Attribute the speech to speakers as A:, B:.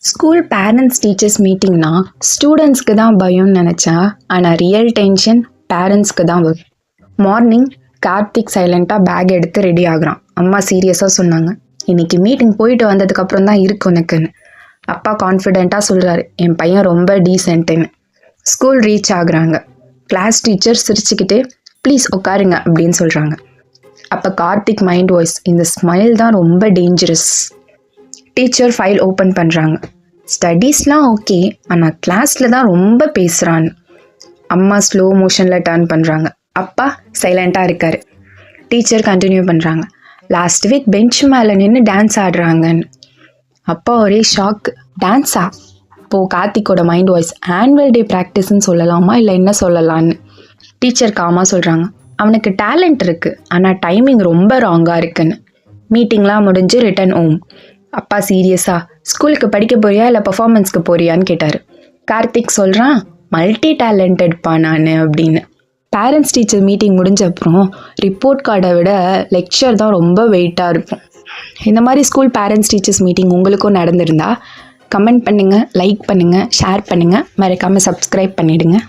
A: School parents teachers மீட்டிங்னா ஸ்டூடெண்ட்ஸ்க்கு தான் பயம்னு நினச்சா, ஆனால் ரியல் டென்ஷன் பேரண்ட்ஸ்க்கு தான் வரும். மார்னிங் கார்த்திக் சைலண்ட்டாக பேக் எடுத்து ரெடி ஆகுறான். அம்மா சீரியஸாக சொன்னாங்க, இன்னைக்கு மீட்டிங் போயிட்டு வந்ததுக்கப்புறம் தான் இருக்கு உனக்குன்னு. அப்பா கான்ஃபிடெண்ட்டாக சொல்கிறாரு, என் பையன் ரொம்ப டீசென்ட்டுன்னு. ஸ்கூல் ரீச் ஆகுறாங்க. கிளாஸ் டீச்சர் சிரிச்சுக்கிட்டே ப்ளீஸ் உட்காருங்க அப்படின்னு சொல்கிறாங்க. அப்போ கார்த்திக் மைண்ட் வாய்ஸ், இந்த ஸ்மைல் தான் ரொம்ப டேஞ்சரஸ். டீச்சர் ஃபைல் ஓப்பன் பண்ணுறாங்க. ஸ்டடீஸ்லாம் ஓகே, ஆனால் கிளாஸில் தான் ரொம்ப பேசுகிறான்னு. அம்மா ஸ்லோ மோஷனில் டர்ன் பண்ணுறாங்க. அப்பா சைலண்ட்டாக இருக்கார். டீச்சர் கண்டினியூ பண்ணுறாங்க, லாஸ்ட் வீக் பெஞ்ச் மேலே நின்று டான்ஸ் ஆடுறாங்கன்னு. அப்பா ஒரே ஷாக், டான்ஸா? இப்போது கார்த்திக்கோட மைண்ட் வாய்ஸ், ஆனுவல் டே ப்ராக்டிஸ்ன்னு சொல்லலாமா இல்லை என்ன சொல்லலான்னு. டீச்சர் காமாக சொல்கிறாங்க, அவனுக்கு டேலண்ட் இருக்குது, ஆனால் டைமிங் ரொம்ப ராங்காக இருக்குன்னு. மீட்டிங்லாம் முடிஞ்சு ரிட்டன் ஹோம். அப்பா சீரியஸா, ஸ்கூலுக்கு படிக்க போறியா இல்லை பர்ஃபார்மன்ஸ்க்கு போறியான்னு கேட்டார். கார்த்திக் சொல்கிறான், மல்டி டேலண்டட்ப்பா நான் அப்படின்னு. பேரண்ட்ஸ் டீச்சர் மீட்டிங் முடிஞ்ச அப்புறம் ரிப்போர்ட் கார்டை விட லெக்சர் தான் ரொம்ப வெயிட்டாக இருக்கும். இந்த மாதிரி ஸ்கூல் பேரண்ட்ஸ் டீச்சர்ஸ் மீட்டிங் உங்களுக்கும் நடந்திருந்தா கமெண்ட் பண்ணுங்கள், லைக் பண்ணுங்கள், ஷேர் பண்ணுங்கள், மறக்காமல் சப்ஸ்கிரைப் பண்ணிவிடுங்க.